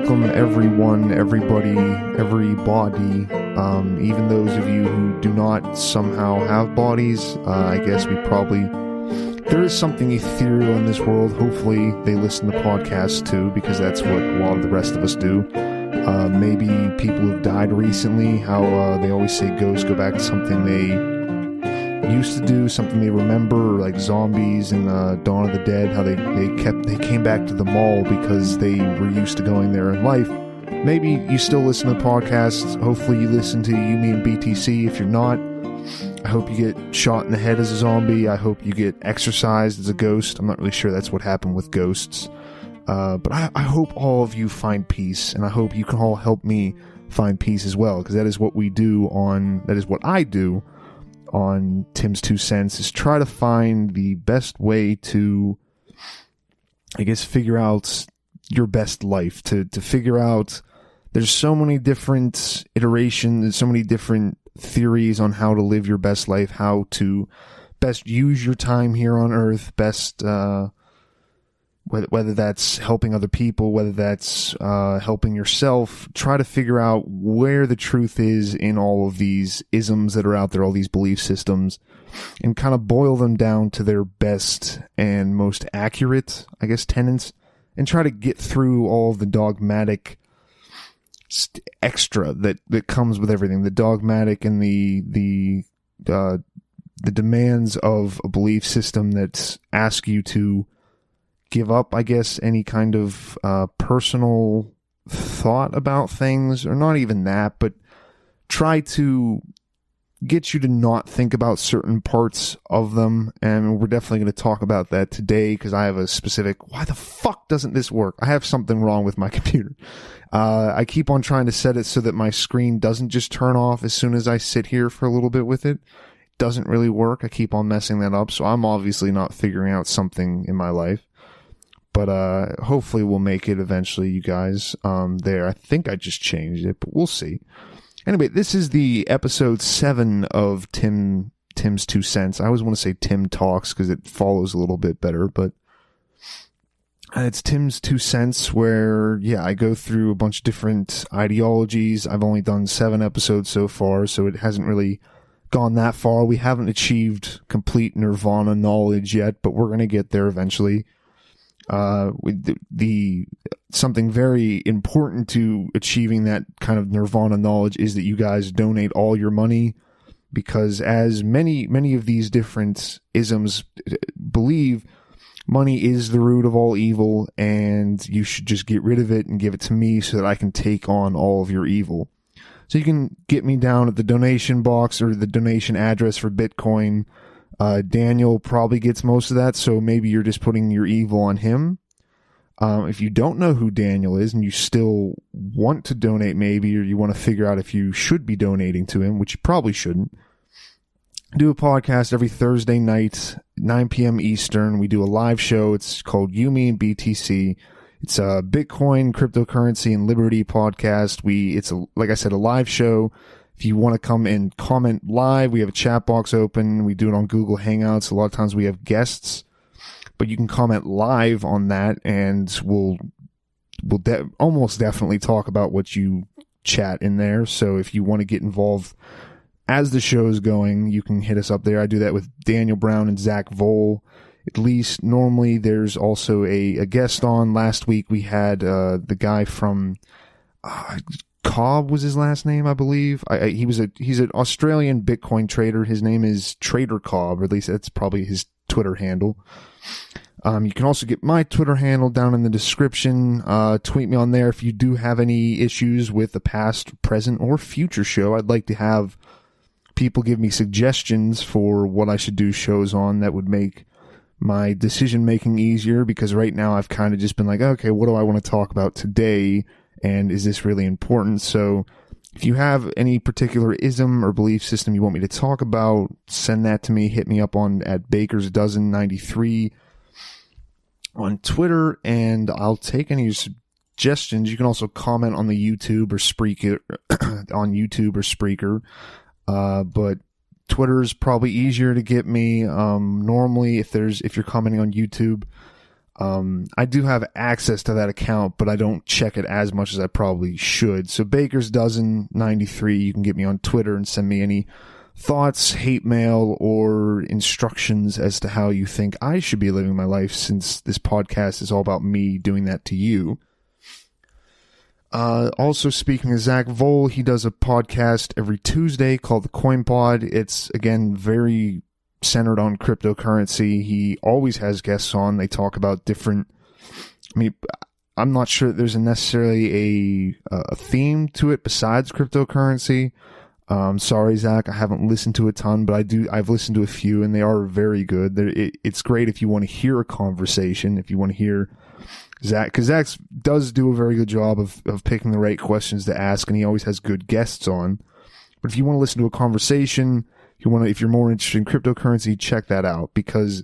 welcome everyone, everybody, even those of you who do not somehow have bodies. I guess there is something ethereal in this world. Hopefully they listen to podcasts too, because that's what a lot of the rest of us do. Maybe people who've died recently, how they always say ghosts go back to something they used to do, something they remember, like zombies in Dawn of the Dead, how they came back to the mall because they were used to going there in life. Maybe you still listen to podcasts. Hopefully you listen to You, Me, and BTC. If you're not, I hope you get shot in the head as a zombie. I hope you get exorcised as a ghost. I'm not really sure that's what happened with ghosts. But I hope all of you find peace, and I hope you can all help me find peace as well, because that is what I do on Tim's 2 Cents, is try to find the best way to, I guess, figure out your best life, to figure out, there's so many different iterations, so many different theories on how to live your best life, how to best use your time here on Earth, best, whether that's helping other people, whether that's helping yourself. Try to figure out where the truth is in all of these isms that are out there, all these belief systems, and kind of boil them down to their best and most accurate, I guess, tenets, and try to get through all of the dogmatic extra that comes with everything, the dogmatic and the demands of a belief system that ask you to give up, I guess, any kind of personal thought about things, or not even that, but try to get you to not think about certain parts of them. And we're definitely going to talk about that today, because I have a specific, why the fuck doesn't this work? I have something wrong with my computer. I keep on trying to set it so that my screen doesn't just turn off as soon as I sit here for a little bit with it. It doesn't really work. I keep on messing that up, so I'm obviously not figuring out something in my life. But hopefully we'll make it eventually, you guys. There, I think I just changed it, but we'll see. Anyway, this is the episode 7 of Tim's 2 Cents. I always want to say Tim Talks because it follows a little bit better, but it's Tim's 2 Cents, where, yeah, I go through a bunch of different ideologies. I've only done 7 episodes so far, so it hasn't really gone that far. We haven't achieved complete nirvana knowledge yet, but we're going to get there eventually. Something very important to achieving that kind of nirvana knowledge is that you guys donate all your money, because as many of these different isms believe, money is the root of all evil, and you should just get rid of it and give it to me so that I can take on all of your evil. So you can get me down at the donation box or the donation address for Bitcoin. Daniel probably gets most of that, so maybe you're just putting your evil on him. If you don't know who Daniel is and you still want to donate maybe, or you want to figure out if you should be donating to him, which you probably shouldn't, do a podcast every Thursday night, 9 p.m. Eastern. We do a live show. It's called You, Me, and BTC. It's a Bitcoin, cryptocurrency, and liberty podcast. It's like I said, a live show. If you want to come and comment live, we have a chat box open. We do it on Google Hangouts. A lot of times we have guests, but you can comment live on that, and we'll almost definitely talk about what you chat in there. So if you want to get involved as the show is going, you can hit us up there. I do that with Daniel Brown and Zach Vole. At least normally there's also a guest on. Last week we had the guy from Cobb was his last name, I believe. He's an Australian Bitcoin trader. His name is Trader Cobb, or at least that's probably his Twitter handle. You can also get my Twitter handle down in the description. Tweet me on there if you do have any issues with the past, present, or future show. I'd like to have people give me suggestions for what I should do shows on that would make my decision making easier, because right now I've kind of just been like, okay, what do I want to talk about today? And is this really important? So if you have any particular ism or belief system you want me to talk about, send that to me. Hit me up at Baker's Dozen 93 on Twitter, and I'll take any suggestions. You can also comment on the YouTube or Spreaker but Twitter is probably easier to get me. Normally, if you're commenting on YouTube, I do have access to that account, but I don't check it as much as I probably should. So Baker's Dozen 93, you can get me on Twitter and send me any thoughts, hate mail, or instructions as to how you think I should be living my life, since this podcast is all about me doing that to you. Also, speaking of Zach Vole, he does a podcast every Tuesday called The Coin Pod. It's, again, very centered on cryptocurrency. He always has guests on. They talk about different... I mean, I'm not sure there's necessarily a theme to it besides cryptocurrency. Sorry, Zach, I haven't listened to a ton, but I've listened to a few, and they are very good. It's great if you want to hear a conversation, if you want to hear Zach, because Zach does do a very good job of picking the right questions to ask, and he always has good guests on. But if you want to listen to a conversation, if you're more interested in cryptocurrency, check that out, because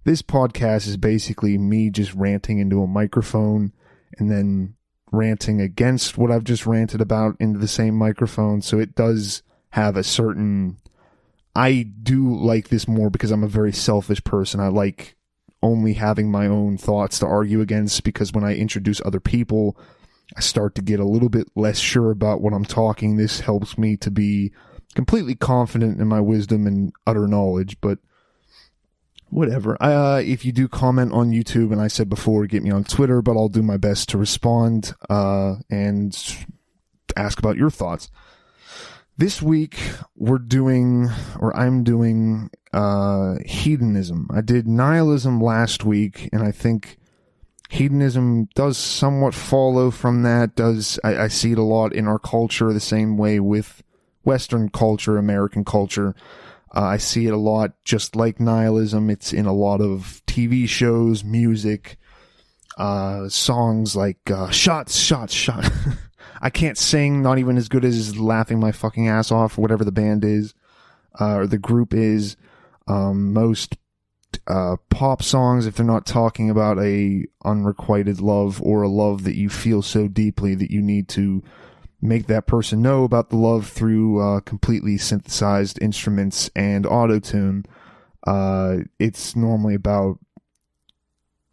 this podcast is basically me just ranting into a microphone and then ranting against what I've just ranted about into the same microphone. So it does have a certain... I do like this more because I'm a very selfish person. I like only having my own thoughts to argue against, because when I introduce other people, I start to get a little bit less sure about what I'm talking. This helps me to be completely confident in my wisdom and utter knowledge, but whatever. If you do comment on YouTube, and I said before, get me on Twitter, but I'll do my best to respond and ask about your thoughts. This week, I'm doing hedonism. I did nihilism last week, and I think hedonism does somewhat follow from that. I see it a lot in our culture, the same way with Western culture, American culture. I see it a lot just like nihilism. It's in a lot of TV shows, music, songs like Shots, Shots, Shot. I can't sing, not even as good as Laughing My Fucking Ass Off, or whatever the band is, or the group is. Most pop songs, if they're not talking about a unrequited love or a love that you feel so deeply that you need to make that person know about the love through completely synthesized instruments and auto-tune. It's normally about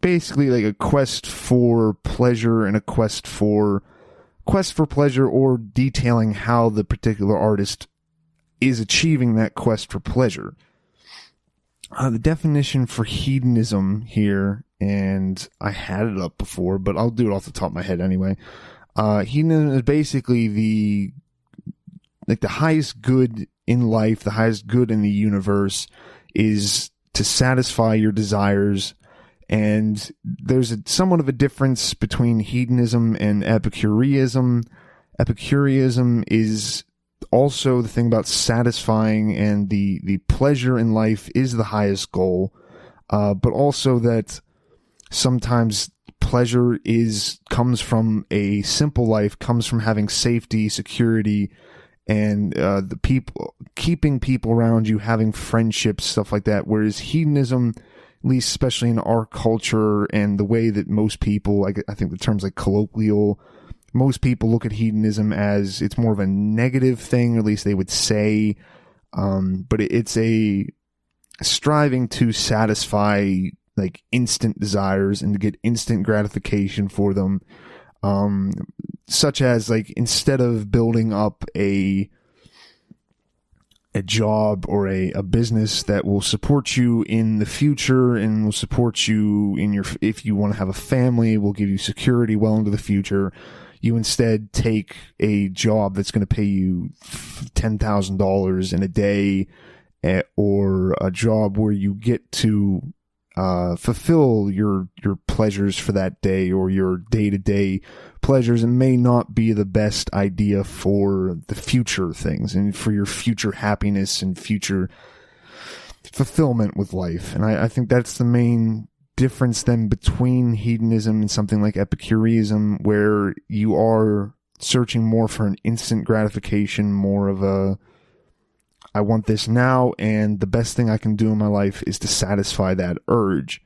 basically like a quest for pleasure and a quest for pleasure, or detailing how the particular artist is achieving that quest for pleasure. The definition for hedonism here, and I had it up before, but I'll do it off the top of my head anyway. Hedonism is basically the highest good in life, the highest good in the universe, is to satisfy your desires. And there's somewhat of a difference between hedonism and Epicureanism. Epicureanism is also the thing about satisfying, and the pleasure in life is the highest goal. But also that sometimes pleasure comes from a simple life, comes from having safety, security, and keeping people around you, having friendships, stuff like that. Whereas hedonism, at least especially in our culture and the way that most people, I think the term's like colloquial, most people look at hedonism as it's more of a negative thing, or at least they would say, but it's a striving to satisfy like instant desires and to get instant gratification for them, such as like instead of building up a job or a business that will support you in the future and will support you if you want to have a family, will give you security well into the future, you instead take a job that's going to pay you $10,000 in a day, or a job where you get to fulfill your pleasures for that day, or your day-to-day pleasures, and may not be the best idea for the future things and for your future happiness and future fulfillment with life. And I think that's the main difference then between hedonism and something like Epicureanism, where you are searching more for an instant gratification, more of a I want this now, and the best thing I can do in my life is to satisfy that urge.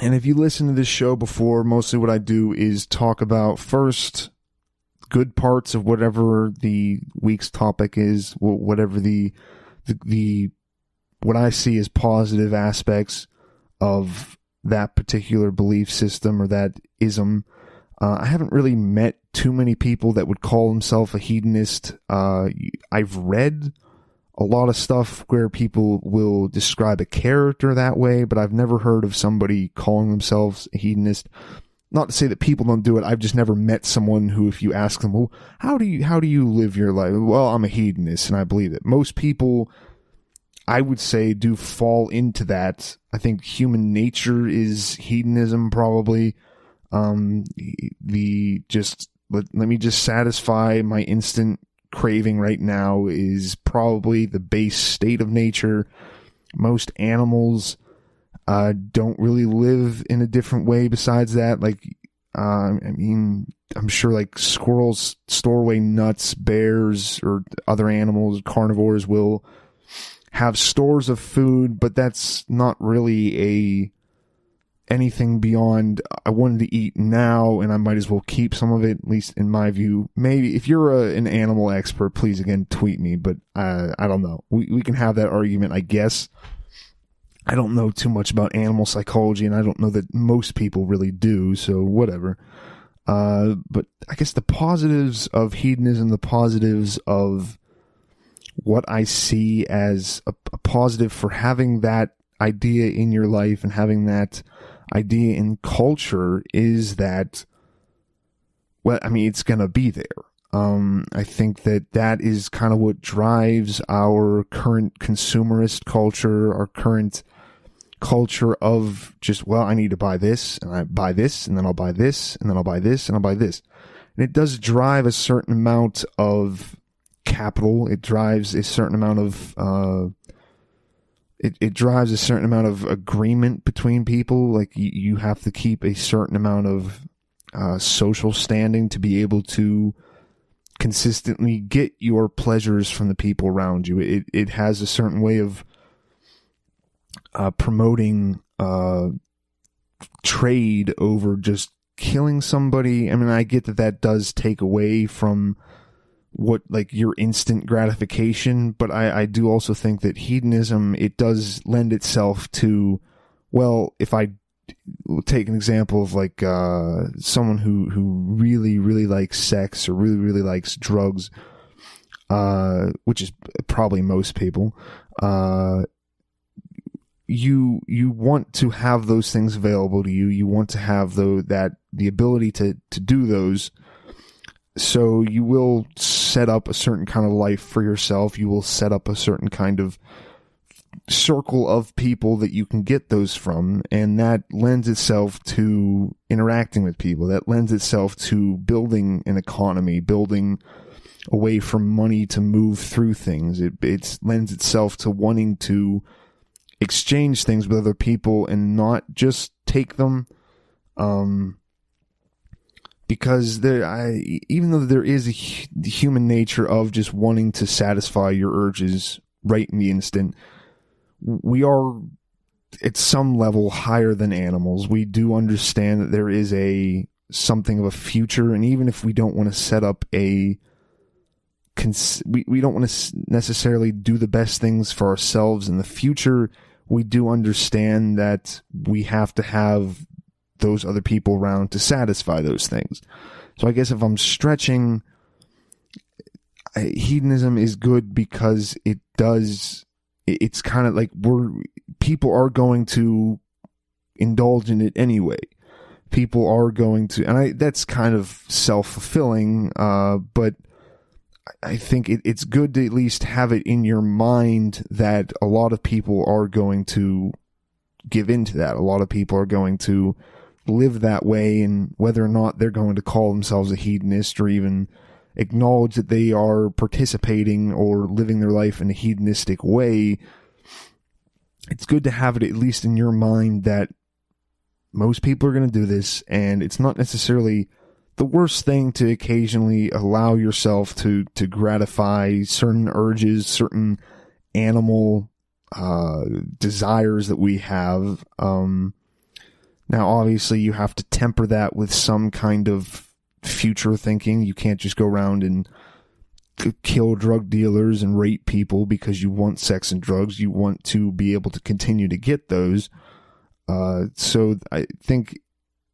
And if you listen to this show before, mostly what I do is talk about first good parts of whatever the week's topic is, whatever the what I see as positive aspects of that particular belief system or that ism. I haven't really met too many people that would call themselves a hedonist. I've read a lot of stuff where people will describe a character that way, but I've never heard of somebody calling themselves a hedonist. Not to say that people don't do it. I've just never met someone who, if you ask them, well, how do you live your life? Well, I'm a hedonist, and I believe it. Most people, I would say, do fall into that. I think human nature is hedonism, probably. Let me just satisfy my instant craving right now is probably the base state of nature. Most animals don't really live in a different way besides that. Like, I mean, I'm sure like squirrels store away nuts, bears or other animals, carnivores will have stores of food, but that's not really anything beyond I wanted to eat now and I might as well keep some of it, at least in my view. Maybe if you're an animal expert, please again tweet me, but I don't know. We can have that argument, I guess. I don't know too much about animal psychology, and I don't know that most people really do, so whatever. But I guess the positives of hedonism, the positives of what I see as a positive for having that idea in your life and having that idea in culture is that, well, I mean, it's going to be there. I think that is kind of what drives our current consumerist culture, our current culture of just, well, I need to buy this, and I buy this, and then I'll buy this, and then I'll buy this, and I'll buy this. And it does drive a certain amount of capital. It drives a certain amount of it drives a certain amount of agreement between people. Like you have to keep a certain amount of social standing to be able to consistently get your pleasures from the people around you. It has a certain way of promoting trade over just killing somebody. I mean, I get that does take away from what, like, your instant gratification, but I do also think that hedonism, it does lend itself to, well, if I take an example of like someone who really, really likes sex or really, really likes drugs, which is probably most people, you want to have those things available to you. You want to have the ability to do those. So you will set up a certain kind of life for yourself. You will set up a certain kind of circle of people that you can get those from, and that lends itself to interacting with people. That lends itself to building an economy, building a way for money to move through things. It lends itself to wanting to exchange things with other people and not just take them. Because even though there is the human nature of just wanting to satisfy your urges right in the instant, we are at some level higher than animals. We do understand that there is something of a future, and even if we don't want to set up we don't want to necessarily do the best things for ourselves in the future, we do understand that we have to have those other people around to satisfy those things. So I guess if I'm stretching, hedonism is good because it's kind of like people are going to indulge in it anyway. People are going to, and that's kind of self-fulfilling, but I think it's good to at least have it in your mind that a lot of people are going to give into that. A lot of people are going to live that way, and whether or not they're going to call themselves a hedonist or even acknowledge that they are participating or living their life in a hedonistic way, it's good to have it at least in your mind that most people are going to do this, and it's not necessarily the worst thing to occasionally allow yourself to gratify certain urges, certain animal desires that we have. Now, obviously, you have to temper that with some kind of future thinking. You can't just go around and kill drug dealers and rape people because you want sex and drugs. You want to be able to continue to get those. So I think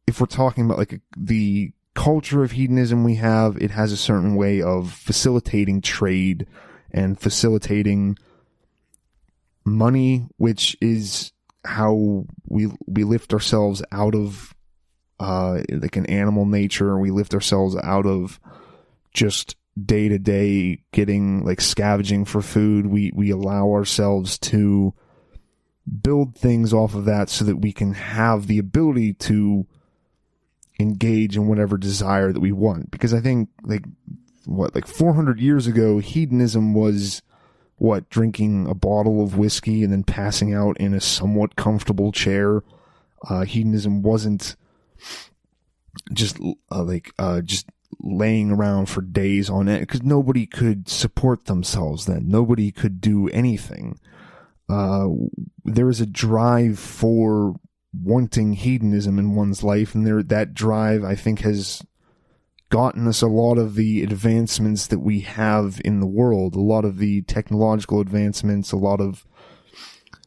if we're talking about like the culture of hedonism we have, it has a certain way of facilitating trade and facilitating money, which is how we lift ourselves out of like an animal nature. We lift ourselves out of just day to day getting like scavenging for food. We allow ourselves to build things off of that so that we can have the ability to engage in whatever desire that we want. Because I think like 400 years ago, hedonism was drinking a bottle of whiskey and then passing out in a somewhat comfortable chair. Hedonism wasn't just just laying around for days on end, because nobody could support themselves then. Nobody could do anything. There is a drive for wanting hedonism in one's life, and that drive, I think, has gotten us a lot of the advancements that we have in the world, a lot of the technological advancements, a lot of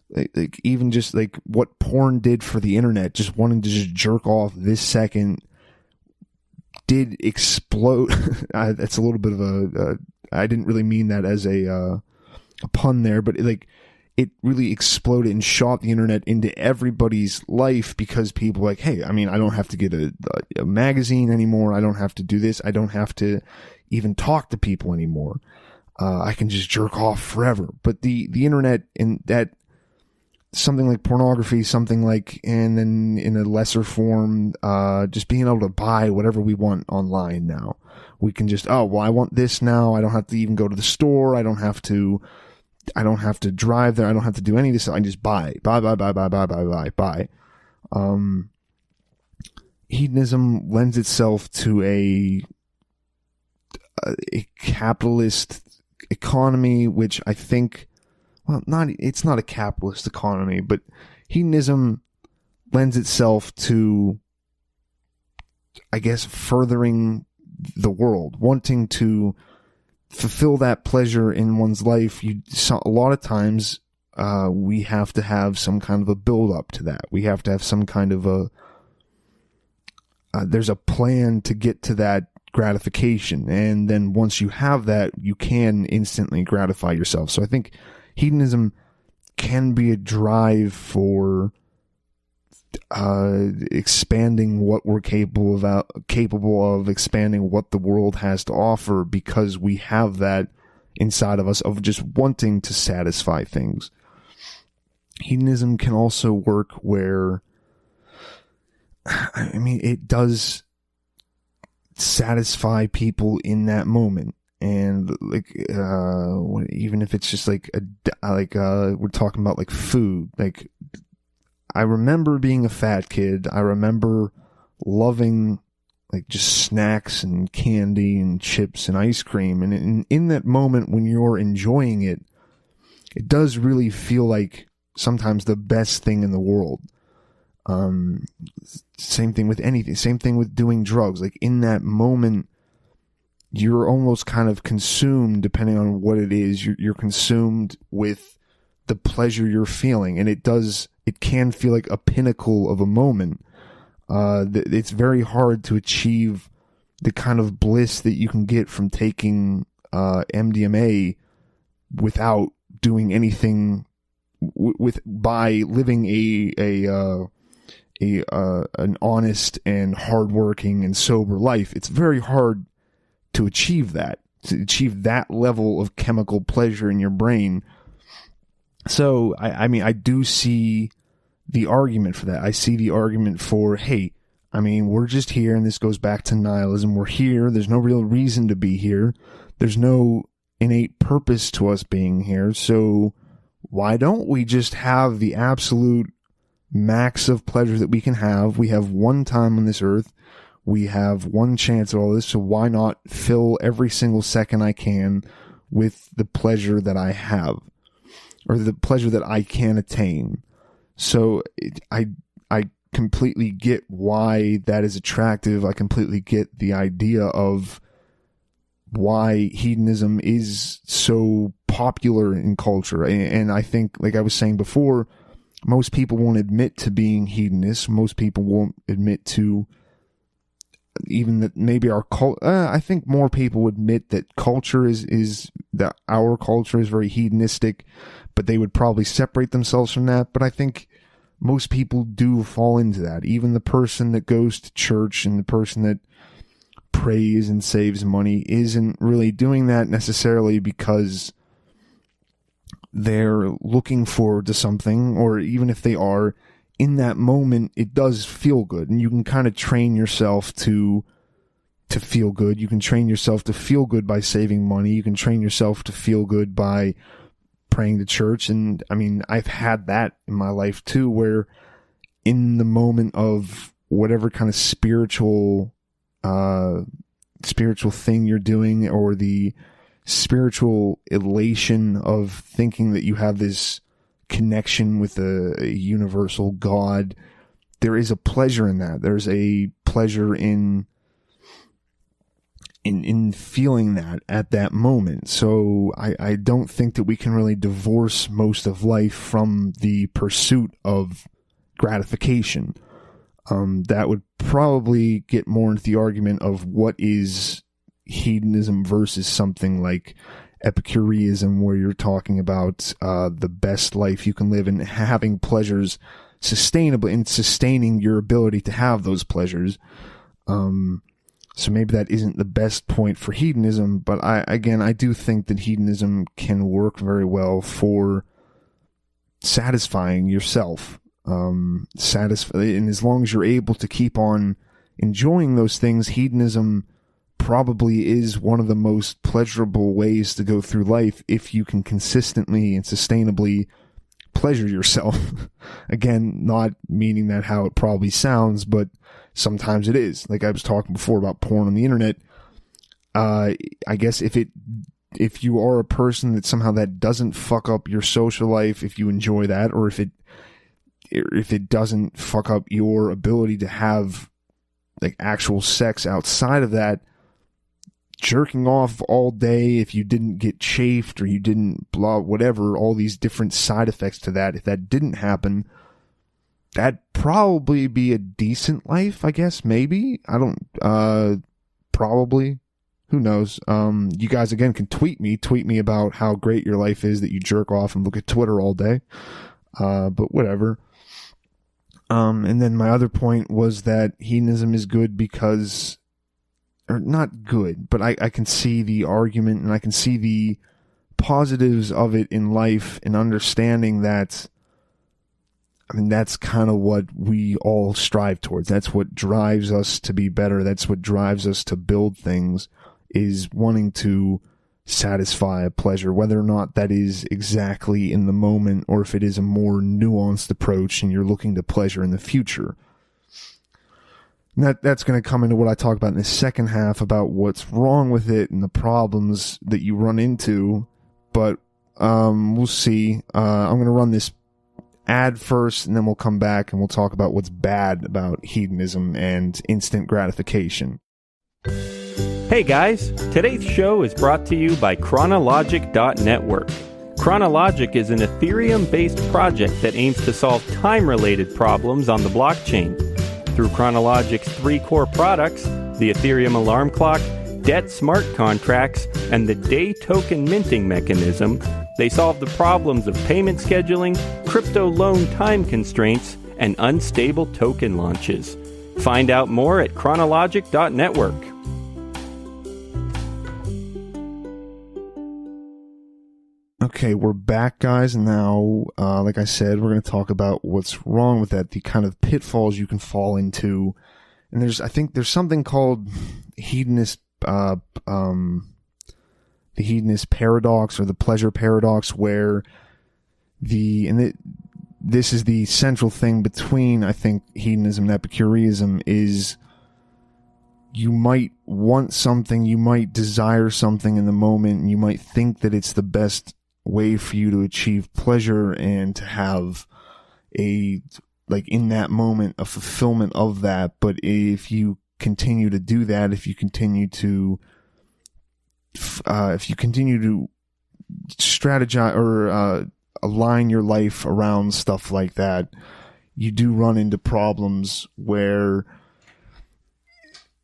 like even just like what porn did for the internet, just wanting to just jerk off this second, did explode. That's a little bit of a I didn't really mean that as a pun there, but it really exploded and shot the internet into everybody's life, because people were like, hey, I mean, I don't have to get a magazine anymore. I don't have to do this. I don't have to even talk to people anymore. I can just jerk off forever. But the internet, and that something like pornography, something like, and then in a lesser form, just being able to buy whatever we want online now. We can just, I want this now. I don't have to even go to the store. I don't have to drive there. I don't have to do any of this. I can just buy. Hedonism lends itself to a capitalist economy, which I think, it's not a capitalist economy, but hedonism lends itself to, I guess, furthering the world, wanting to fulfill that pleasure in one's life. A lot of times, we have to have some kind of a build up to that. We have to have some kind of there's a plan to get to that gratification. And then once you have that, you can instantly gratify yourself. So I think hedonism can be a drive for expanding what we're capable of, expanding what the world has to offer, because we have that inside of us of just wanting to satisfy things. Hedonism can also work where, I mean, it does satisfy people in that moment. And even if it's just we're talking about like food, like I remember being a fat kid. I remember loving like just snacks and candy and chips and ice cream. And in that moment when you're enjoying it, it does really feel like sometimes the best thing in the world. Same thing with anything. Same thing with doing drugs. Like in that moment, you're almost kind of consumed, depending on what it is. You're consumed with the pleasure you're feeling, and it can feel like a pinnacle of a moment. It's very hard to achieve the kind of bliss that you can get from taking MDMA without doing anything by living an honest and hardworking and sober life. It's very hard to achieve that level of chemical pleasure in your brain. So, I mean, I do see the argument for that. I see the argument for, hey, I mean, we're just here, and this goes back to nihilism. We're here. There's no real reason to be here. There's no innate purpose to us being here. So why don't we just have the absolute max of pleasure that we can have? We have one time on this earth. We have one chance at all this, so why not fill every single second I can with the pleasure that I have, or the pleasure that I can attain? So I completely get why that is attractive. I completely get the idea of why hedonism is so popular in culture. And I think, like I was saying before, most people won't admit to being hedonists. Most people won't admit to even that maybe our I think more people admit that culture is that our culture is very hedonistic, but they would probably separate themselves from that. But I think most people do fall into that. Even the person that goes to church and the person that prays and saves money isn't really doing that necessarily because they're looking forward to something, or even if they are, in that moment, it does feel good. And you can kind of train yourself to feel good. You can train yourself to feel good by saving money. You can train yourself to feel good by praying to church. And I mean, I've had that in my life too, where in the moment of whatever kind of spiritual thing you're doing, or the spiritual elation of thinking that you have this connection with a universal God, there is a pleasure in that. There's a pleasure in feeling that at that moment. So I don't think that we can really divorce most of life from the pursuit of gratification. That would probably get more into the argument of what is hedonism versus something like Epicureanism, where you're talking about the best life you can live and having pleasures sustainably and sustaining your ability to have those pleasures. So maybe that isn't the best point for hedonism, but I do think that hedonism can work very well for satisfying yourself. And as long as you're able to keep on enjoying those things, hedonism probably is one of the most pleasurable ways to go through life if you can consistently and sustainably pleasure yourself. Again, not meaning that how it probably sounds, but sometimes it is. Like I was talking before about porn on the internet. I guess if you are a person that somehow that doesn't fuck up your social life, if you enjoy that, or if it doesn't fuck up your ability to have like actual sex outside of that, jerking off all day, if you didn't get chafed or you didn't blah, whatever, all these different side effects to that, if that didn't happen, that'd probably be a decent life, I guess, maybe. I don't, probably. Who knows? You guys, again, can tweet me about how great your life is that you jerk off and look at Twitter all day. But whatever. And then my other point was that hedonism is good because, or not good, but I can see the argument and I can see the positives of it in life, and understanding that, I mean, that's kind of what we all strive towards. That's what drives us to be better. That's what drives us to build things, is wanting to satisfy a pleasure, whether or not that is exactly in the moment or if it is a more nuanced approach and you're looking to pleasure in the future. And that's going to come into what I talk about in the second half about what's wrong with it and the problems that you run into. But we'll see. I'm going to run this ad first, and then we'll come back and we'll talk about what's bad about hedonism and instant gratification. Hey guys, today's show is brought to you by Chronologic.network. Chronologic is an Ethereum-based project that aims to solve time-related problems on the blockchain. Through Chronologic's 3 core products, the Ethereum alarm clock, debt smart contracts, and the day token minting mechanism, they solve the problems of payment scheduling, crypto loan time constraints, and unstable token launches. Find out more at Chronologic.network. Okay, we're back, guys, and now, like I said, we're going to talk about what's wrong with that, the kind of pitfalls you can fall into. And I think there's something called the hedonist paradox, or the pleasure paradox, where this is the central thing between, I think, hedonism and Epicureanism, is you might want something, you might desire something in the moment, and you might think that it's the best way for you to achieve pleasure and to have in that moment, a fulfillment of that. But if you continue to do that, if you continue to strategize or align your life around stuff like that, you do run into problems where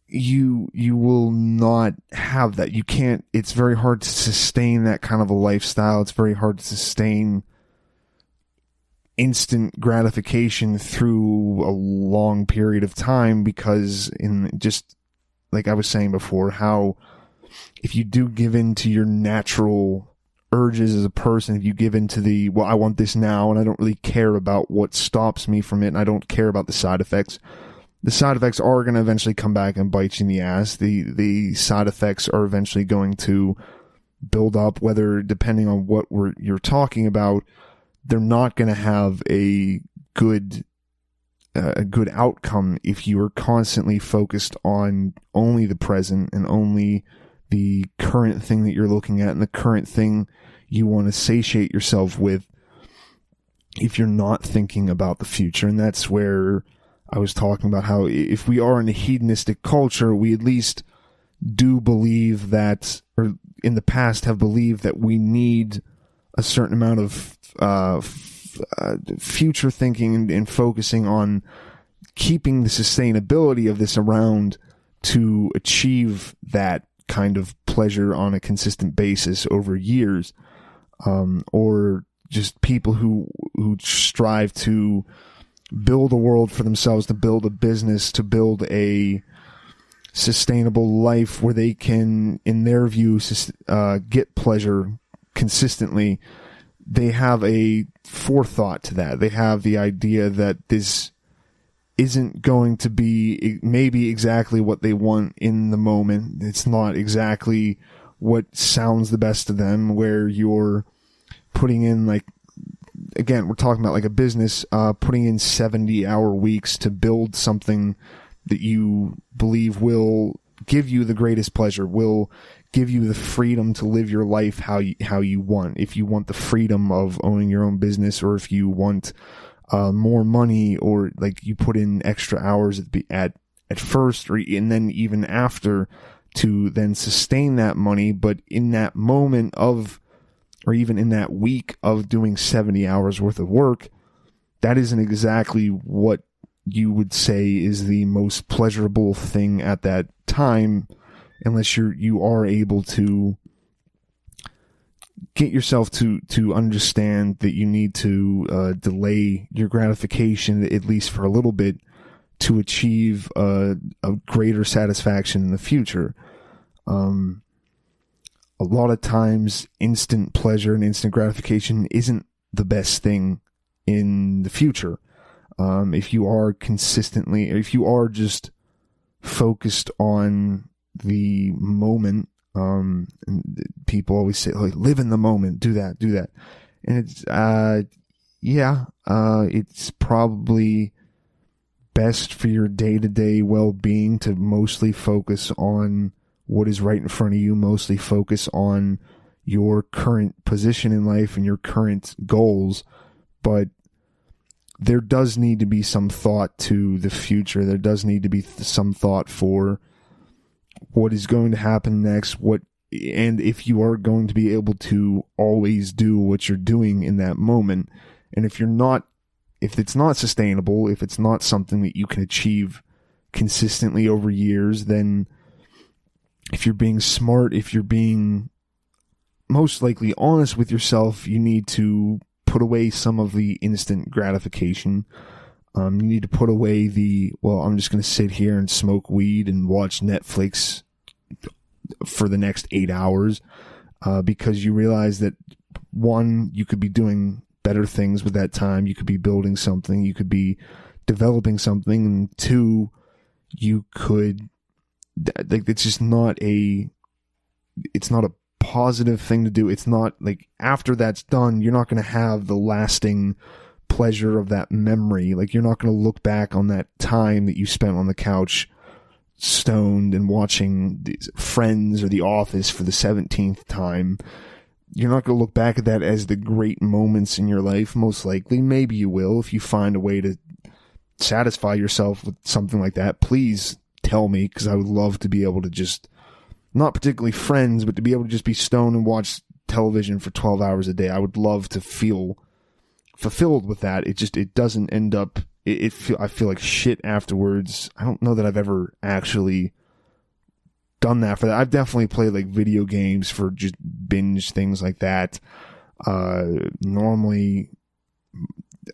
you will not have that. You can't, it's very hard to sustain that kind of a lifestyle. It's very hard to sustain instant gratification through a long period of time, because in just like I was saying before, how if you do give in to your natural urges as a person, if you give in to the, well, I want this now and I don't really care about what stops me from it and I don't care about the side effects, the side effects are going to eventually come back and bite you in the ass. The side effects are eventually going to build up, whether, depending on what you're talking about, they're not going to have a good outcome if you are constantly focused on only the present and only the current thing that you're looking at and the current thing you want to satiate yourself with, if you're not thinking about the future. And that's where I was talking about how if we are in a hedonistic culture, we at least do believe that, or in the past have believed that we need a certain amount of future thinking and focusing on keeping the sustainability of this around to achieve that kind of pleasure on a consistent basis over years, or just people who strive to build a world for themselves, to build a business, to build a sustainable life where they can, in their view, get pleasure consistently. They have a forethought to that. They have the idea that this isn't going to be maybe exactly what they want in the moment. It's not exactly what sounds the best to them, where you're putting in, like, again, we're talking about like a business, putting in 70-hour weeks to build something that you believe will give you the greatest pleasure, will give you the freedom to live your life how you want. If you want the freedom of owning your own business, or if you want more money, or like you put in extra hours at first, and then even after, to then sustain that money. But in that moment of, or even in that week of doing 70 hours worth of work, that isn't exactly what you would say is the most pleasurable thing at that time, unless you are able to get yourself to understand that you need to delay your gratification, at least for a little bit, to achieve a greater satisfaction in the future. A lot of times, instant pleasure and instant gratification isn't the best thing in the future. If you are consistently, or if you are just focused on the moment, and people always say, like, live in the moment, do that. And it's, it's probably best for your day-to-day well-being to mostly focus on what is right in front of you, mostly focus on your current position in life and your current goals. But there does need to be some thought to the future. There does need to be some thought for what is going to happen next, and if you are going to be able to always do what you're doing in that moment. And if it's not sustainable, if it's not something that you can achieve consistently over years, then if you're being smart, if you're being most likely honest with yourself, you need to put away some of the instant gratification. You need to put away I'm just going to sit here and smoke weed and watch Netflix for the next 8 hours, because you realize that, one, you could be doing better things with that time. You could be building something. You could be developing something. And two, you could, like, it's not a positive thing to do. It's not like, after that's done, you're not going to have the lasting pleasure of that memory. Like, you're not going to look back on that time that you spent on the couch stoned and watching Friends or The Office for the 17th time. You're not going to look back at that as the great moments in your life, most likely. Maybe you will, if you find a way to satisfy yourself with something like that. Please tell me, because I would love to be able to just, not particularly Friends, but to be able to just be stoned and watch television for 12 hours a day. I would love to feel fulfilled with that. It doesn't end up. I feel like shit afterwards. I don't know that I've ever actually done that for that. I've definitely played like video games for just binge things like that. Normally,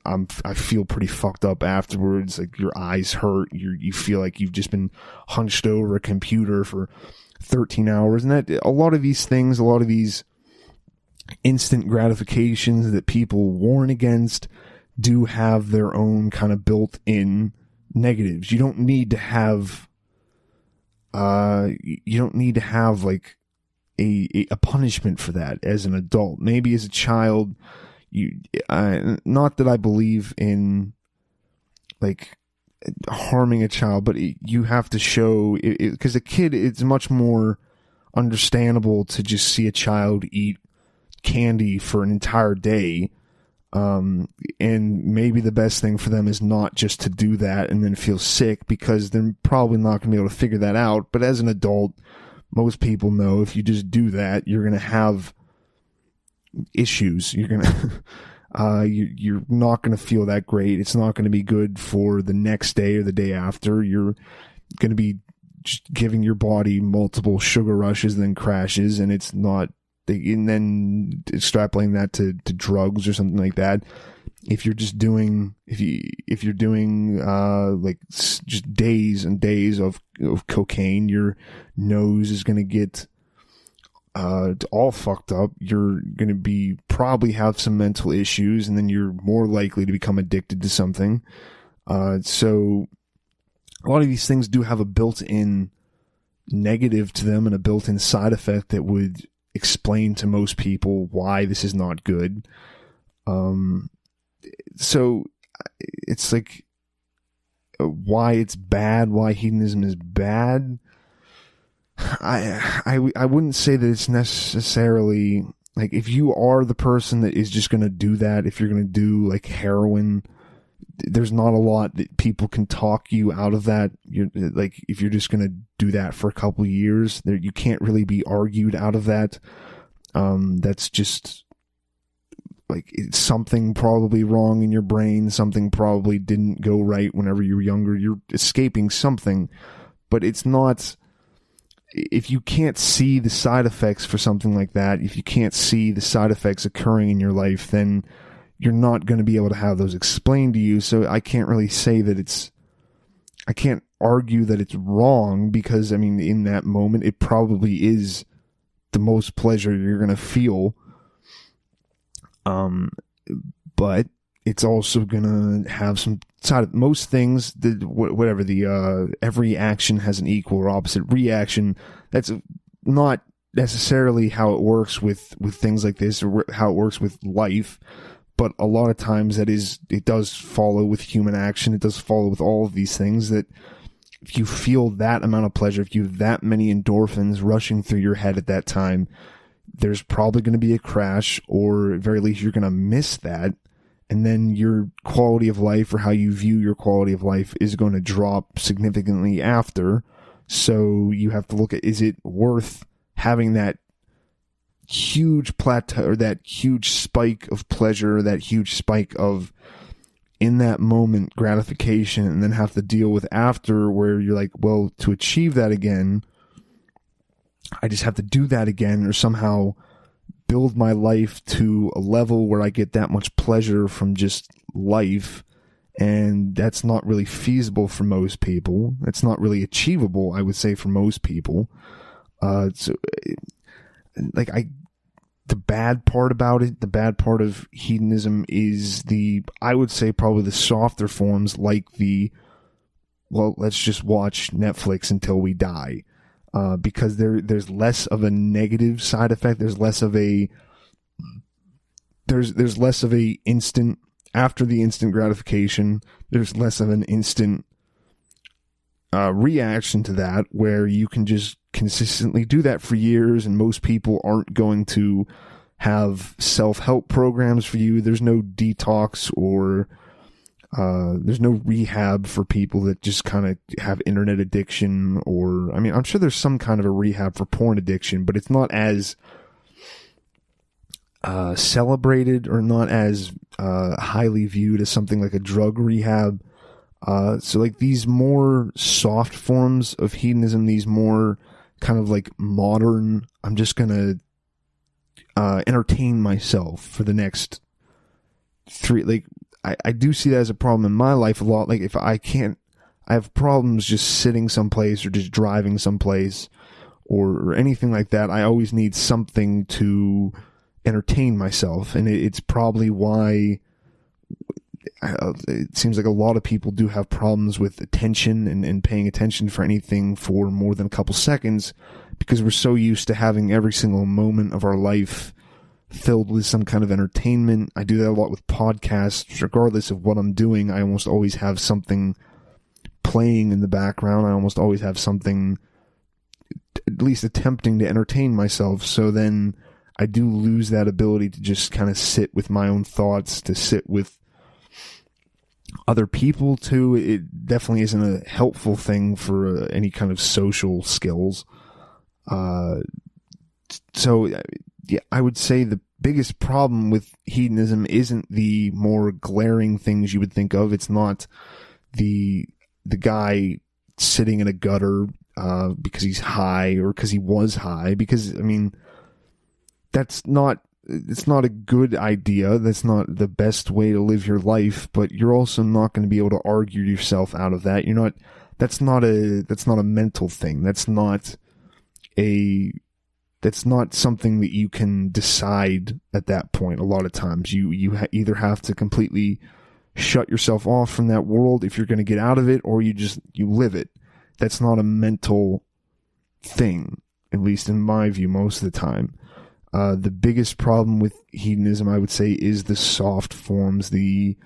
I feel pretty fucked up afterwards. Like your eyes hurt. You feel like you've just been hunched over a computer for 13 hours. And that a lot of these things, a lot of these instant gratifications that people warn against do have their own kind of built-in negatives. You don't need to have like a punishment for that as an adult. Maybe as a child, not that I believe in like harming a child, but you have to show it, because a kid, it's much more understandable to just see a child eat candy for an entire day. And maybe the best thing for them is not just to do that and then feel sick, because they're probably not going to be able to figure that out. But as an adult, most people know if you just do that, you're going to have issues. You're going to, you're not going to feel that great. It's not going to be good for the next day or the day after. You're going to be just giving your body multiple sugar rushes and then crashes, and it's not. And then extrapolating that to drugs or something like that. If you're just doing, if you're doing like just days and days of cocaine, your nose is going to get all fucked up. You're going to be probably have some mental issues, and then you're more likely to become addicted to something. So a lot of these things do have a built-in negative to them and a built-in side effect that would explain to most people why this is not good. So it's like why it's bad, why hedonism is bad. I wouldn't say that it's necessarily like, if you are the person that is just going to do that, if you're going to do like heroin, there's not a lot that people can talk you out of that. You're like, if you're just going to do that for a couple of years, you can't really be argued out of that. That's just like, it's something probably wrong in your brain. Something probably didn't go right whenever you were younger. You're escaping something, but it's not. If you can't see the side effects for something like that, if you can't see the side effects occurring in your life, then you're not going to be able to have those explained to you. So I can't really say that I can't argue that it's wrong, because I mean, in that moment, it probably is the most pleasure you're going to feel. But it's also going to have some side. Most things, every action has an equal or opposite reaction. That's not necessarily how it works with things like this, or how it works with life. But a lot of times it does follow with human action. It does follow with all of these things, that if you feel that amount of pleasure, if you have that many endorphins rushing through your head at that time, there's probably going to be a crash, or at very least you're going to miss that. And then your quality of life, or how you view your quality of life, is going to drop significantly after. So you have to look at, is it worth having that huge plateau, or that huge spike of pleasure, or that huge spike of, in that moment, gratification, and then have to deal with after, where you're like, well, to achieve that again, I just have to do that again, or somehow build my life to a level where I get that much pleasure from just life. And that's not really feasible for most people. That's not really achievable, I would say, for most people. The bad part about it, the bad part of hedonism is I would say probably the softer forms, like let's just watch Netflix until we die. Because there's less of a negative side effect. There's less of a instant, after the instant gratification, there's less of an instant reaction to that, where you can just consistently do that for years, and most people aren't going to have self-help programs for you. There's no detox, or there's no rehab for people that just kind of have internet addiction, or, I mean, I'm sure there's some kind of a rehab for porn addiction, but it's not as celebrated, or not as highly viewed as something like a drug rehab. So like these more soft forms of hedonism, these more kind of like modern, I'm just gonna entertain myself for the next I do see that as a problem in my life a lot. Like if I have problems just sitting someplace or just driving someplace or anything like that. I always need something to entertain myself, and it's probably why it seems like a lot of people do have problems with attention and paying attention for anything for more than a couple seconds, because we're so used to having every single moment of our life filled with some kind of entertainment. I do that a lot with podcasts. Regardless of what I'm doing, I almost always have something playing in the background. I almost always have something at least attempting to entertain myself. So then I do lose that ability to just kind of sit with my own thoughts, to sit with other people too. It definitely isn't a helpful thing for any kind of social skills. So yeah, I would say the biggest problem with hedonism isn't the more glaring things you would think of. It's not the guy sitting in a gutter because he's high or because he was high, because, I mean, it's not a good idea. That's not the best way to live your life, but you're also not going to be able to argue yourself out of that. That's not a mental thing. That's not something that you can decide at that point. A lot of times you either have to completely shut yourself off from that world if you're going to get out of it, or you live it. That's not a mental thing, at least in my view, most of the time. The biggest problem with hedonism, I would say, is the soft forms. I'm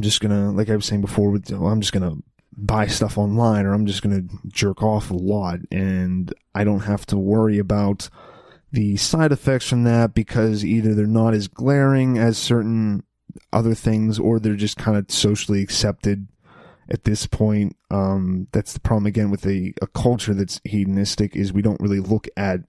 just going to, like I was saying before, I'm just going to buy stuff online, or I'm just going to jerk off a lot, and I don't have to worry about the side effects from that, because either they're not as glaring as certain other things, or they're just kind of socially accepted at this point. That's the problem again with a culture that's hedonistic, is we don't really look at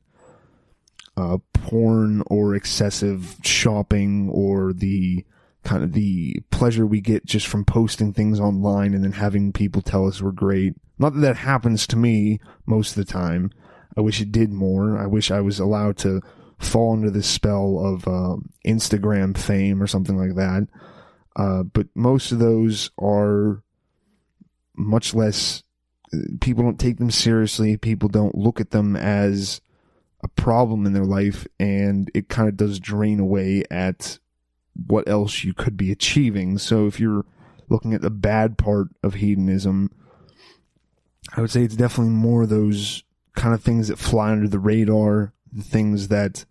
porn or excessive shopping or the kind of the pleasure we get just from posting things online and then having people tell us we're great. Not that that happens to me most of the time. I wish it did more. I wish I was allowed to fall under the spell of Instagram fame or something like that. But most of those are much less, people don't take them seriously. People don't look at them as a problem in their life, and it kind of does drain away at what else you could be achieving. So if you're looking at the bad part of hedonism, I would say it's definitely more of those kind of things that fly under the radar, the things that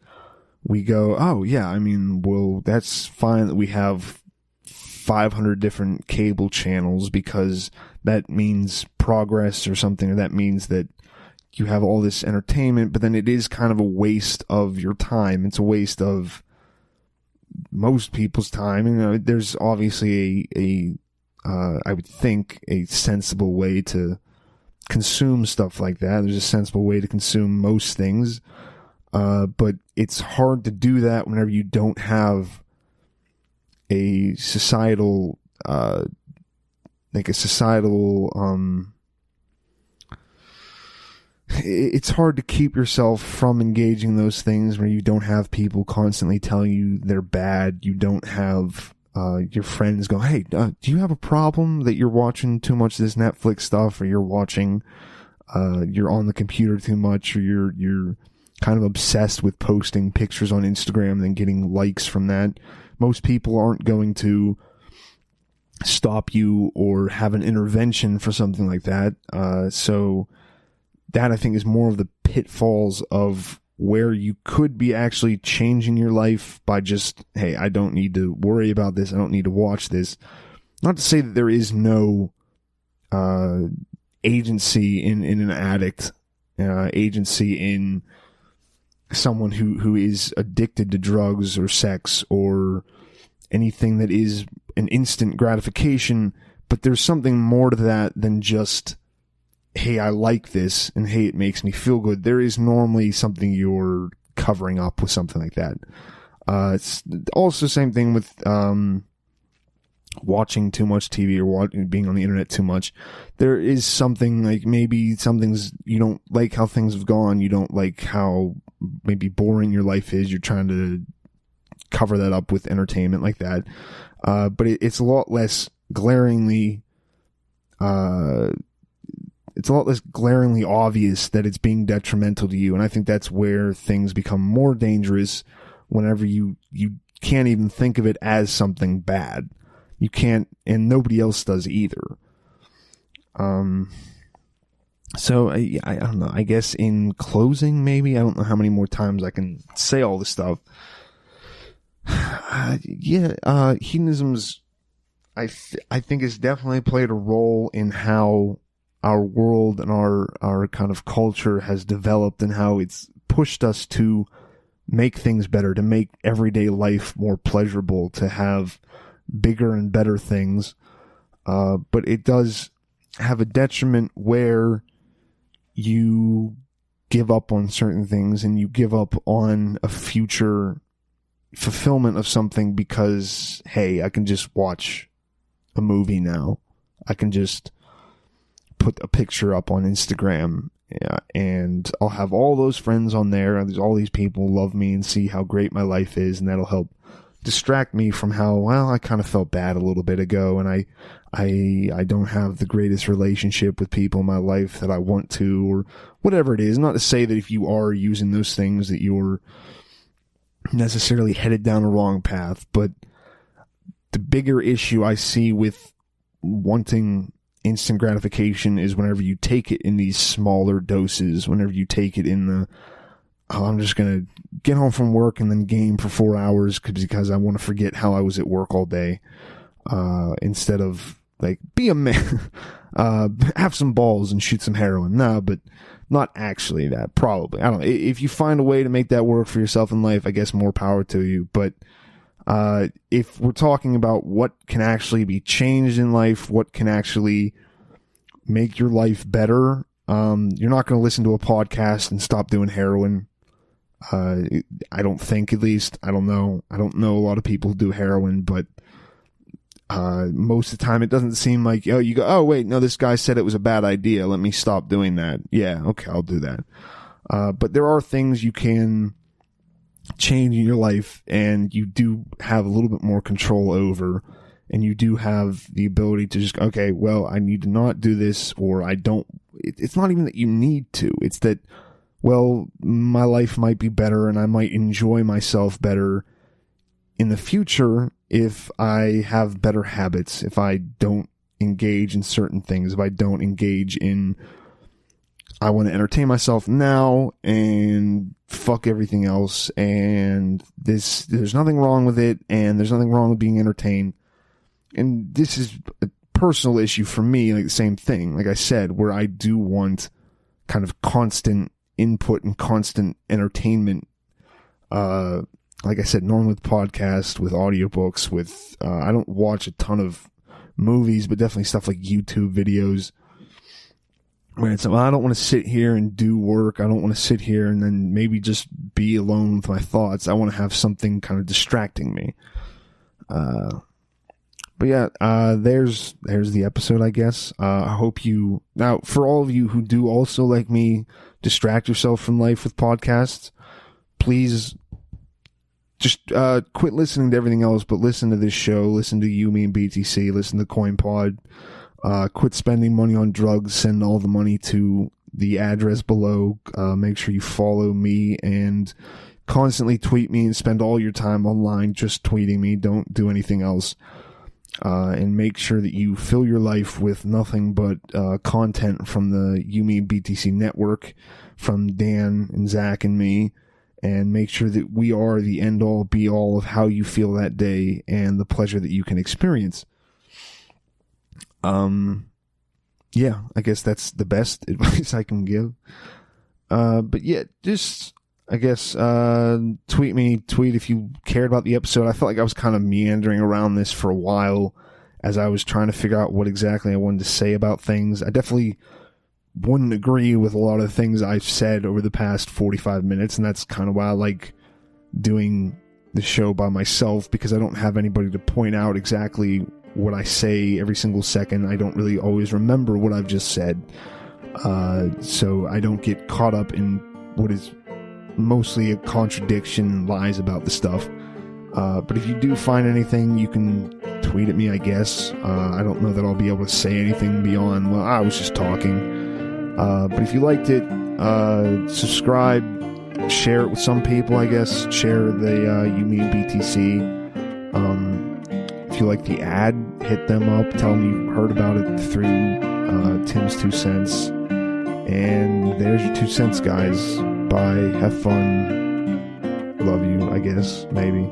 we go, oh yeah, I mean, well, that's fine that we have 500 different cable channels, because that means progress or something, or that means that you have all this entertainment, but then it is kind of a waste of your time. It's a waste of most people's time. There's obviously I would think, a sensible way to consume stuff like that. There's a sensible way to consume most things. But it's hard to do that whenever you don't have a societal, it's hard to keep yourself from engaging those things where you don't have people constantly telling you they're bad. You don't have your friends go, hey, do you have a problem that you're watching too much of this Netflix stuff, or you're watching, you're on the computer too much, or you're kind of obsessed with posting pictures on Instagram and then getting likes from that. Most people aren't going to stop you or have an intervention for something like that. So that, I think, is more of the pitfalls of where you could be actually changing your life by just, hey, I don't need to worry about this. I don't need to watch this. Not to say that there is no agency in an addict, agency in someone who is addicted to drugs or sex or anything that is an instant gratification, but there's something more to that than just, hey, I like this, and hey, it makes me feel good. There is normally something you're covering up with something like that. It's also same thing with watching too much TV or being on the internet too much. There is something like maybe something's, you don't like how things have gone. You don't like how maybe boring your life is. You're trying to cover that up with entertainment like that. But it's a lot less glaringly obvious that it's being detrimental to you. And I think that's where things become more dangerous, whenever you can't even think of it as something bad. You can't, and nobody else does either. So I don't know, I guess in closing, maybe, I don't know how many more times I can say all this stuff. Hedonism's, I think has definitely played a role in how our world and our kind of culture has developed, and how it's pushed us to make things better, to make everyday life more pleasurable, to have bigger and better things. But it does have a detriment where you give up on certain things, and you give up on a future fulfillment of something because, hey, I can just watch a movie now. I can just put a picture up on Instagram, and I'll have all those friends on there, and there's all these people who love me and see how great my life is, and that'll help distract me from how, well, I kind of felt bad a little bit ago, and I don't have the greatest relationship with people in my life that I want to, or whatever it is. Not to say that if you are using those things that you're necessarily headed down the wrong path, but the bigger issue I see with wanting instant gratification is whenever you take it in these smaller doses, whenever you take it in the, I'm just going to get home from work and then game for 4 hours because I want to forget how I was at work all day, instead of, like, be a man, have some balls and shoot some heroin. No, but not actually that, probably. I don't know. If you find a way to make that work for yourself in life, I guess more power to you. But if we're talking about what can actually be changed in life, what can actually make your life better, you're not going to listen to a podcast and stop doing heroin. I don't think, at least. I don't know. I don't know a lot of people who do heroin, but most of the time it doesn't seem like, you go, oh, wait, no, this guy said it was a bad idea. Let me stop doing that. Yeah, okay, I'll do that. But there are things you can change in your life, and you do have a little bit more control over, and you do have the ability to just, okay, well, I need to not do this, or I don't. It's not even that you need to. It's that, well, my life might be better, and I might enjoy myself better in the future if I have better habits, if I don't engage in certain things, if I don't engage in, I want to entertain myself now and fuck everything else, and there's nothing wrong with it, and there's nothing wrong with being entertained. And this is a personal issue for me, like the same thing, like I said, where I do want kind of constant input and constant entertainment. Like I said, normally with podcasts, with audiobooks, with, I don't watch a ton of movies, but definitely stuff like YouTube videos, where it's, well, I don't want to sit here and do work. I don't want to sit here and then maybe just be alone with my thoughts. I want to have something kind of distracting me. But yeah, there's the episode, I guess. I hope you, now for all of you who do also, like me, distract yourself from life with podcasts, please just quit listening to everything else, but listen to this show, listen to You, Me, and BTC, listen to CoinPod, quit spending money on drugs, send all the money to the address below, make sure you follow me, and constantly tweet me, and spend all your time online just tweeting me, don't do anything else, and make sure that you fill your life with nothing but content from the You, Me, and BTC network, from Dan and Zach and me, and make sure that we are the end-all, be-all of how you feel that day and the pleasure that you can experience. Yeah, I guess that's the best advice I can give. But yeah, just, I guess, tweet if you cared about the episode. I felt like I was kind of meandering around this for a while as I was trying to figure out what exactly I wanted to say about things. I definitely wouldn't agree with a lot of the things I've said over the past 45 minutes, and that's kind of why I like doing the show by myself because I don't have anybody to point out exactly what I say every single second. I don't really always remember what I've just said. So I don't get caught up in what is mostly a contradiction, lies about the stuff. But if you do find anything, you can tweet at me, I guess. I don't know that I'll be able to say anything beyond, well, I was just talking. But if you liked it, subscribe, share it with some people, I guess. Share the You Mean BTC. If you like the ad, hit them up. Tell them you heard about it through Tim's 2 cents. And there's your 2 cents, guys. Bye. Have fun. Love you, I guess. Maybe.